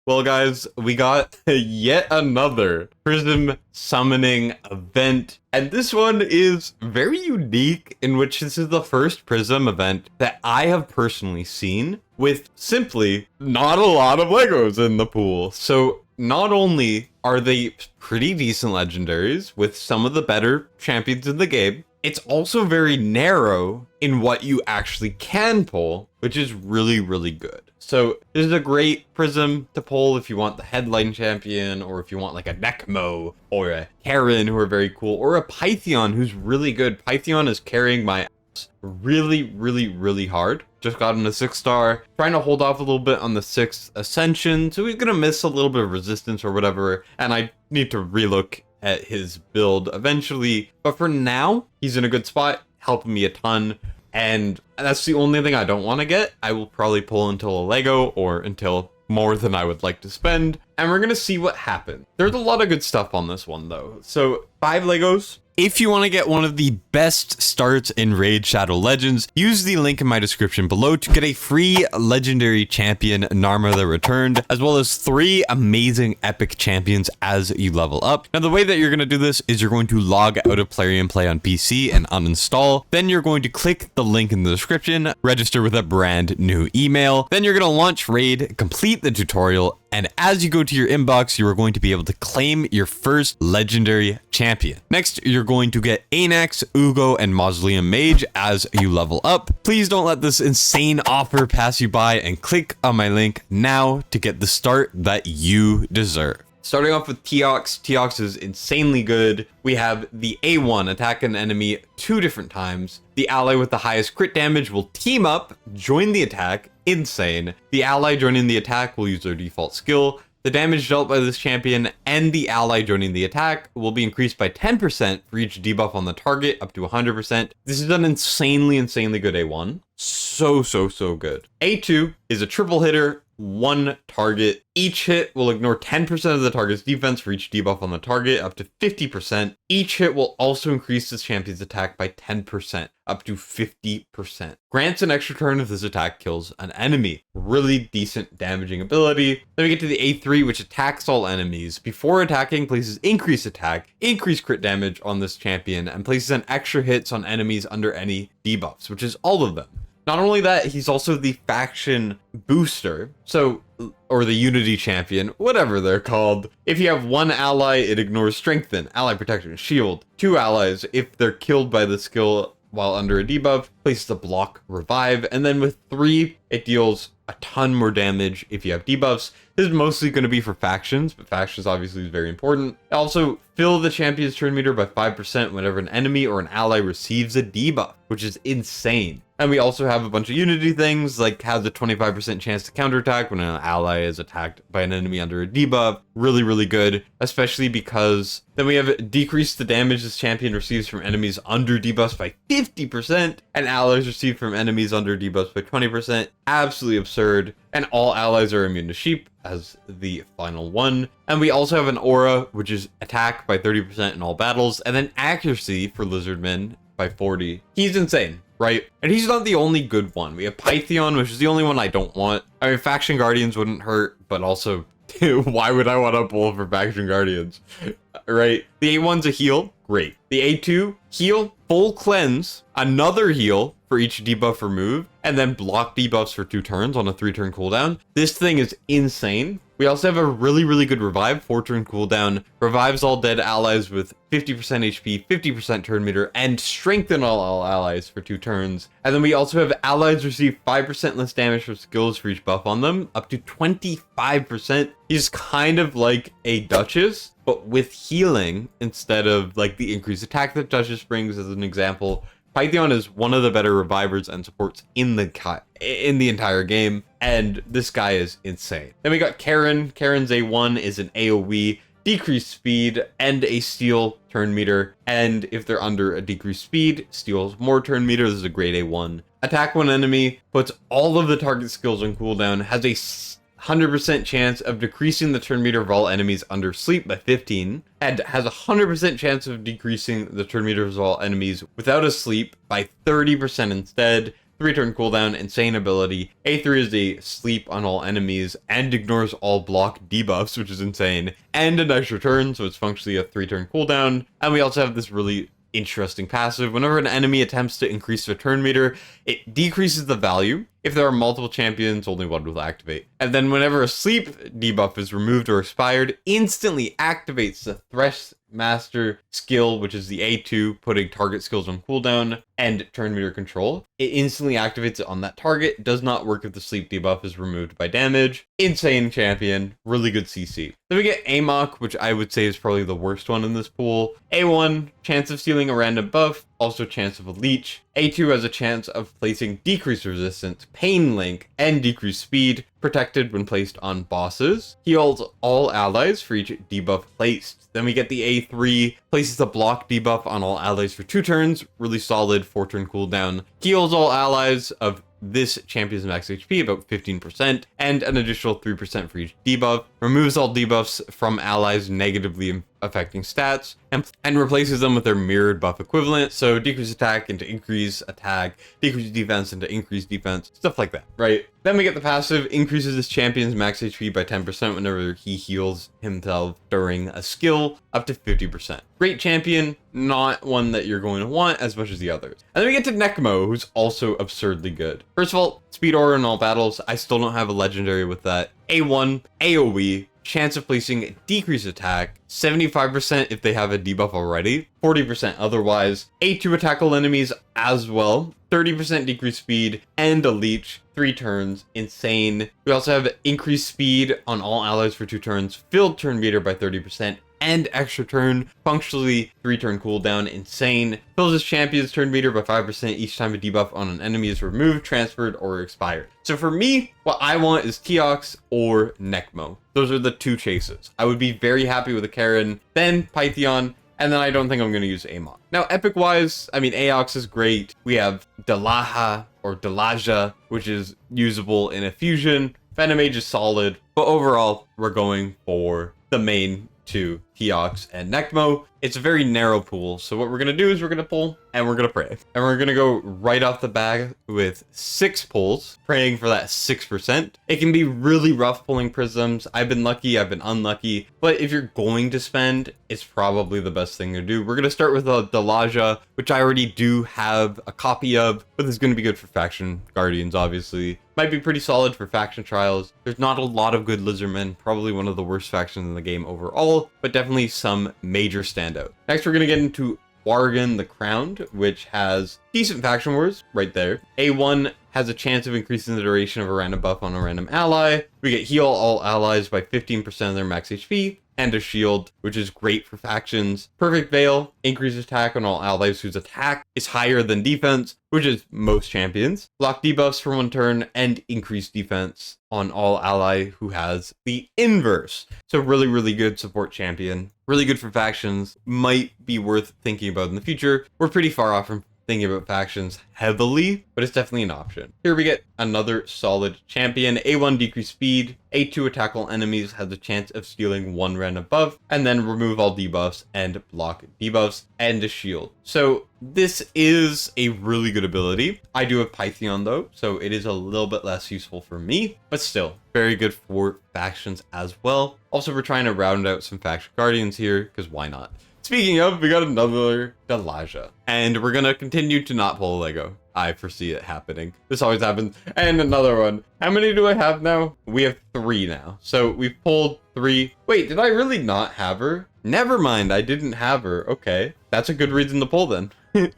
Well, guys, we got yet another Prism summoning event, and this one is very unique in which this is the first Prism event that I have personally seen with simply not a lot of Legos in the pool. So not only are they pretty decent legendaries with some of the better champions in the game, it's also very narrow in what you actually can pull, which is really, really good. So this is a great Prism to pull if you want the headline champion, or if you want like a Necmo or a Karen who are very cool, or a Pythion who's really good. Pythion is carrying my ass really, really, really hard. Just got him a 6-star, trying to hold off a little bit on the 6th Ascension, so he's gonna miss a little bit of resistance or whatever, and I need to relook at his build eventually. But for now, he's in a good spot, helping me a ton. And that's the only thing I don't want to get. I will probably pull until a Lego or until more than I would like to spend. And we're going to see what happens. There's a lot of good stuff on this one though. So 5 Legos. If you want to get one of the best starts in Raid Shadow Legends, use the link in my description below to get a free legendary champion, Narma the Returned, as well as 3 amazing epic champions as you level up. Now, the way that you're going to do this is you're going to log out of Plarium Play on PC and uninstall. Then you're going to click the link in the description, register with a brand new email. Then you're going to launch Raid, complete the tutorial, and as you go to your inbox, you are going to be able to claim your first legendary champion. Next, you're going to get Anax, Uugo, and Mausoleum Mage as you level up. Please don't let this insane offer pass you by, and click on my link now to get the start that you deserve. Starting off with Teox. Teox is insanely good. We have the A1, attack an enemy 2 different times. The ally with the highest crit damage will team up, join the attack. Insane. The ally joining the attack will use their default skill. The damage dealt by this champion and the ally joining the attack will be increased by 10% for each debuff on the target, up to 100%. This is an insanely good A1. So good. A2 is a triple hitter. 1 target. Each hit will ignore 10% of the target's defense for each debuff on the target, up to 50%. Each hit will also increase this champion's attack by 10%, up to 50%. Grants an extra turn if this attack kills an enemy. Really decent damaging ability. Then we get to the A3, which attacks all enemies. Before attacking, places increased attack, increased crit damage on this champion, and places an extra hits on enemies under any debuffs, which is all of them. Not only that, he's also the faction booster, or the unity champion, whatever they're called. If you have 1 ally, it ignores strengthen, ally protection, shield. 2 allies, if they're killed by the skill while under a debuff, places a block, revive, and then with 3, it deals a ton more damage if you have debuffs. This is mostly going to be for factions, but factions obviously is very important. Also, fill the champion's turn meter by 5% whenever an enemy or an ally receives a debuff, which is insane. And we also have a bunch of unity things, like has a 25% chance to counterattack when an ally is attacked by an enemy under a debuff. Really good, especially because then we have decreased the damage this champion receives from enemies under debuffs by 50%, and allies received from enemies under debuffs by 20%. Absolutely absurd. And all allies are immune to sheep as the final one. And we also have an aura, which is attack by 30% in all battles, and then accuracy for Lizardmen by 40. He's insane, right? And he's not the only good one. We have Pythion, which is the only one I don't want. I mean, Faction Guardians wouldn't hurt, but also, why would I want to pull for Faction Guardians? Right? The A1's a heal. Great. The A2, heal, full cleanse, another heal for each debuff removed, and then block debuffs for 2 turns on a 3-turn cooldown. This thing is insane. We also have a really good revive, 4-turn cooldown, revives all dead allies with 50% HP, 50% turn meter, and strengthen all allies for 2 turns. And then we also have allies receive 5% less damage from skills for each buff on them, up to 25%. He's kind of like a Duchess, but with healing instead of like the increased attack that Duchess brings as an example. Pythion is one of the better revivers and supports in the entire game, and this guy is insane. Then we got Karen. Karen's A1 is an AoE, decreased speed, and a steal turn meter, and if they're under a decreased speed, steals more turn meter. This is a great A1. Attack one enemy, puts all of the target skills on cooldown, has a 100% chance of decreasing the turn meter of all enemies under sleep by 15, and has a 100% chance of decreasing the turn meter of all enemies without a sleep by 30% instead. 3-turn cooldown, insane ability. A3 is a sleep on all enemies and ignores all block debuffs, which is insane, and a nice return, so it's functionally a 3-turn cooldown. And we also have this really interesting passive. Whenever an enemy attempts to increase the turn meter, it decreases the value. If there are multiple champions, only one will activate. And then whenever a sleep debuff is removed or expired, instantly activates the Thresh Master skill, which is the A2, putting target skills on cooldown and turn meter control. It instantly activates it on that target. Does not work if the sleep debuff is removed by damage. Insane champion, really good CC. Then we get Amok, which I would say is probably the worst one in this pool. A1, chance of stealing a random buff, also chance of a leech. A2 has a chance of placing decreased resistance, pain link, and decreased speed, protected when placed on bosses. Heals all allies for each debuff placed. Then we get the A3, places a block debuff on all allies for 2 turns, really solid 4-turn cooldown. Heals all allies of this champion's max HP about 15%, and an additional 3% for each debuff. Removes all debuffs from allies negatively affecting stats, and replaces them with their mirrored buff equivalent, so decrease attack into increase attack, decrease defense into increase defense, stuff like that, right? Then we get the passive, increases this champion's max HP by 10% whenever he heals himself during a skill, up to 50%. Great champion, not one that you're going to want as much as the others. And then we get to Nekmo, who's also absurdly good. First of all, speed aura in all battles. I still don't have a legendary with that. A1, AoE, chance of placing decreased attack, 75% if they have a debuff already, 40% otherwise. A2 attack all enemies as well, 30% decreased speed, and a leech, 3 turns, insane. We also have increased speed on all allies for 2 turns, filled turn meter by 30%, and extra turn, functionally 3-turn cooldown, insane. Fills his champion's turn meter by 5% each time a debuff on an enemy is removed, transferred, or expired. So for me, what I want is Teox or Nekmo. Those are the 2 chases. I would be very happy with a Karen, then Pythion, and then I don't think I'm going to use Amok. Now, epic-wise, I mean, Aox is great. We have Dalaha or Dalaja, which is usable in a fusion. Venom Mage is solid, but overall, we're going for the main 2, Teox and Nekmo. It's a very narrow pool, so what we're going to do is we're going to pull and we're going to pray. And we're going to go right off the bat with 6 pulls, praying for that 6%. It can be really rough pulling prisms. I've been lucky, I've been unlucky, but if you're going to spend, it's probably the best thing to do. We're going to start with a Dalaja, which I already do have a copy of, but it's going to be good for faction guardians, obviously. Might be pretty solid for faction trials. There's not a lot of good Lizardmen, probably one of the worst factions in the game overall, but definitely some major standout. Next, we're going to get into Wargan the Crowned, which has decent faction wars right there. A1 has a chance of increasing the duration of a random buff on a random ally. We get heal all allies by 15% of their max HP, and a shield, which is great for factions. Perfect Veil, increases attack on all allies whose attack is higher than defense, which is most champions. Block debuffs for 1 turn, and increase defense on all ally who has the inverse. So really, really good support champion. Really good for factions. Might be worth thinking about in the future. We're pretty far off from thinking about factions heavily, but it's definitely an option. Here we get another solid champion. A1 decrease speed, A2 attack all enemies, has a chance of stealing 1 random buff, and then remove all debuffs and block debuffs, and a shield. So this is a really good ability. I do have Pythion though, so it is a little bit less useful for me, but still very good for factions as well. Also, we're trying to round out some faction guardians here, because why not? Speaking of, we got another Dalaja, and we're gonna continue to not pull a Lego. I foresee it happening. This always happens. And another one. How many do I have now? We have 3 now. So we've pulled 3. Wait, did I really not have her? Never mind, I didn't have her. Okay, that's a good reason to pull then.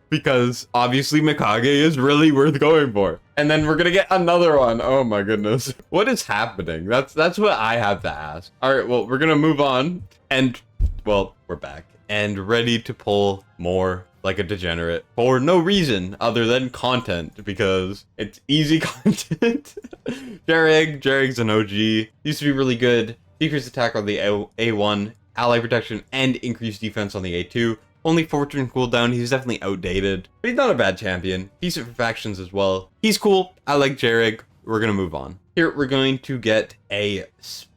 Because obviously Mikage is really worth going for. And then we're gonna get another one. Oh my goodness. What is happening? That's what I have to ask. All right, well, we're gonna move on. And, well, we're back. And ready to pull more like a degenerate for no reason other than content, because it's easy content. Jerig's an OG. Used to be really good. Decreased attack on the A1, ally protection, and increased defense on the A2. Only 4-turn cooldown. He's definitely outdated, but he's not a bad champion. Decent for factions as well. He's cool. I like Jerig. We're gonna move on. Here we're going to get a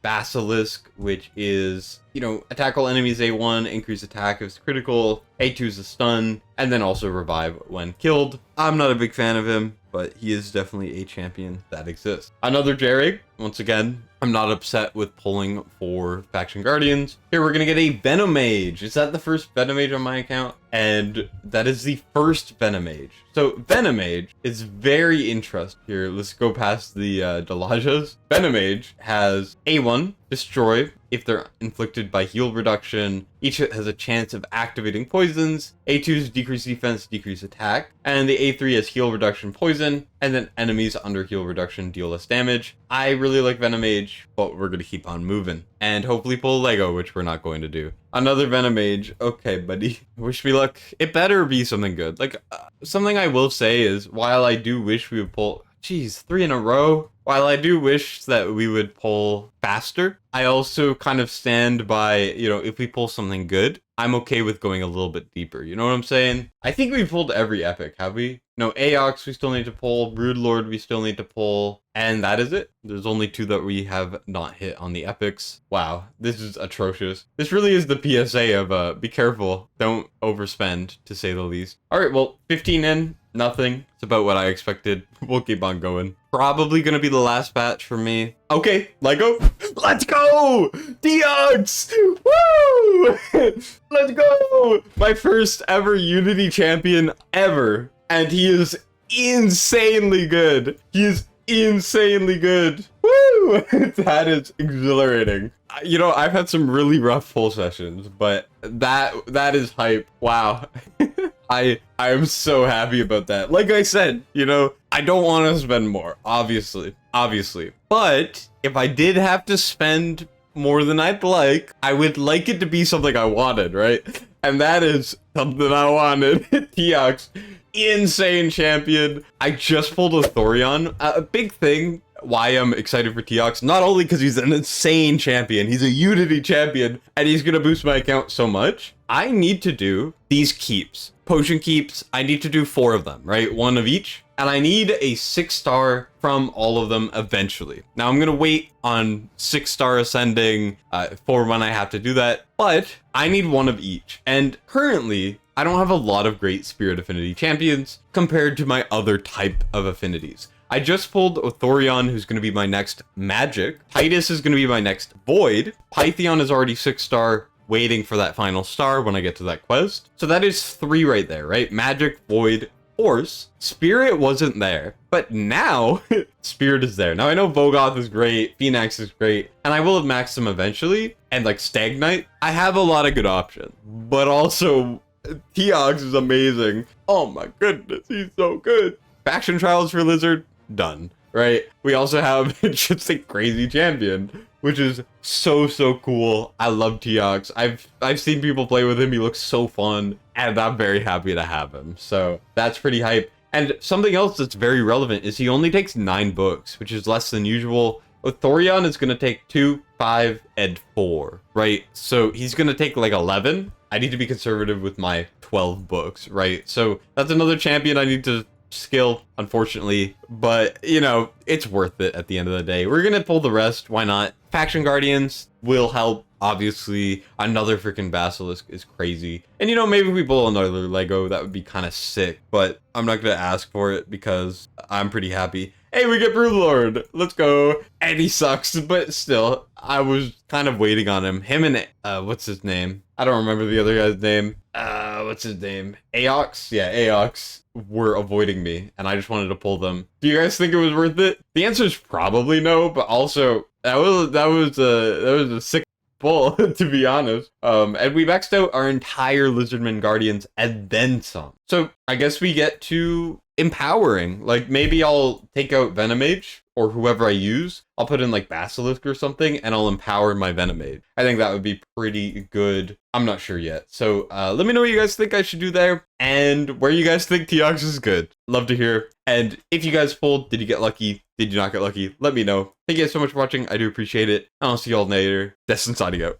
Basilisk, which is, you know, attack all enemies A1, increase attack if it's critical, A2 is a stun, and then also revive when killed. I'm not a big fan of him, but he is definitely a champion that exists. Another Jerrig, once again, I'm not upset with pulling for Faction Guardians. Here we're gonna get a Venom Mage. Is that the first Venom Mage on my account? And that is the first Venom Mage. So Venom Mage is very interesting. Here, let's go past the Delajas. Venom Mage has A1, destroy if they're inflicted by heal reduction. Each hit has a chance of activating poisons. A2's decrease defense, decrease attack. And the A3 has heal reduction poison. And then enemies under heal reduction deal less damage. I really like Venom Mage, but we're going to keep on moving. And hopefully pull Lego, which we're not going to do. Another Venom Mage. Okay, buddy. Wish me luck. It better be something good. Like, something I will say is, while I do wish we would pull... Geez, 3 in a row. While I do wish that we would pull faster, I also kind of stand by, you know, if we pull something good, I'm okay with going a little bit deeper. You know what I'm saying? I think we pulled every epic, have we? No, Aox we still need to pull, Broodlord we still need to pull, and that is it. There's only 2 that we have not hit on the epics. Wow, this is atrocious. This really is the PSA of, be careful, don't overspend, to say the least. Alright, well, 15 in, nothing. It's about what I expected. We'll keep on going. Probably gonna be the last batch for me. Okay, Lego. Let's go! Deox! Woo! Let's go! My first ever Unity champion ever. And he is insanely good. He is insanely good. Woo! That is exhilarating. You know, I've had some really rough pull sessions, but that is hype. Wow. I am so happy about that. Like I said, you know, I don't want to spend more, obviously. But if I did have to spend more than I'd like, I would like it to be something I wanted, right? And that is something I wanted. Teox, insane champion. I just pulled a Thorion. A big thing why I'm excited for Teox, not only because he's an insane champion, he's a Unity champion, and he's gonna boost my account so much. I need to do these keeps. Potion keeps, I need to do 4 of them, right? 1 of each. And I need a 6-star from all of them eventually. Now I'm gonna wait on 6-star ascending for when I have to do that, but I need 1 of each. And currently, I don't have a lot of great Spirit Affinity champions compared to my other type of affinities. I just pulled Thorion, who's going to be my next Magic. Titus is going to be my next Void. Pythion is already 6-star, waiting for that final star when I get to that quest. So that is 3 right there, right? Magic, Void, Force. Spirit wasn't there, but now Spirit is there. Now I know Vogoth is great, Phoenix is great, and I will have maxed them eventually. And like Stagnite, I have a lot of good options, but also Teox is amazing. Oh my goodness, he's so good. Faction Trials for Lizard, done, right? We also have just a crazy champion, which is so cool. I love Teox. I've seen people play with him. He looks so fun, and I'm very happy to have him. So that's pretty hype. And something else that's very relevant is he only takes 9 books, which is less than usual. Thorion is going to take 2, 5, and 4, right? So he's going to take like 11. I need to be conservative with my 12 books, right? So that's another champion I need to skill, unfortunately, but you know, it's worth it at the end of the day. We're gonna pull the rest, why not? Faction Guardians will help, obviously. Another freaking Basilisk is crazy, and you know, maybe if we pull another Lego, that would be kind of sick, but I'm not gonna ask for it because I'm pretty happy. Hey, we get Broodlord, let's go. And he sucks, but still, I was kind of waiting on him. Him and what's his name? I don't remember the other guy's name. What's his name? Aox? Yeah, Aox were avoiding me, and I just wanted to pull them. Do you guys think it was worth it? The answer is probably no, but also that was a sick pull, to be honest. And we maxed out our entire Lizardmen Guardians and then some. So I guess we get to empowering. Like maybe I'll take out Venom Mage or whoever I use. I'll put in like Basilisk or something and I'll empower my Venom Mage. I think that would be pretty good. I'm not sure yet. So let me know what you guys think I should do there and where you guys think Teox is good. Love to hear. And if you guys pulled, did you get lucky? Did you not get lucky? Let me know. Thank you guys so much for watching. I do appreciate it. I'll see you all later. Destined signing out.